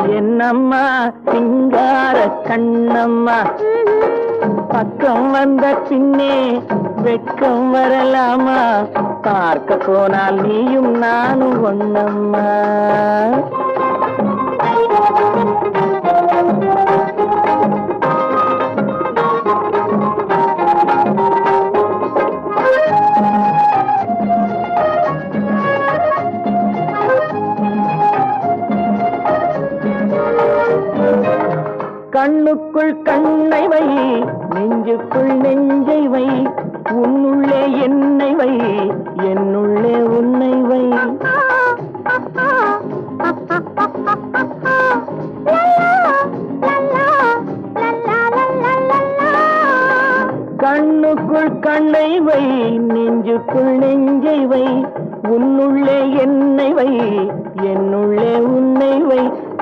என்னம்மா சிங்கார கண்ணம்மா, பக்கம் வந்த பின்னே வெட்கம் வரலாமா? பார்க்க போனால் நீயும் நானும் ஒண்ணம்மா. கண்ணுக்குள் கண்ணை வை, நெஞ்சுக்குள் நெஞ்சை வை, உன்னுள்ளே என்னை வை, என்னுள்ளே உன்னை வை. கண்ணுக்குள் கண்ணை வை, நெஞ்சுக்குள் நெஞ்சை வை, உன்னுள்ளே என்னை வை, என்னுள்ளே உன்னை வை.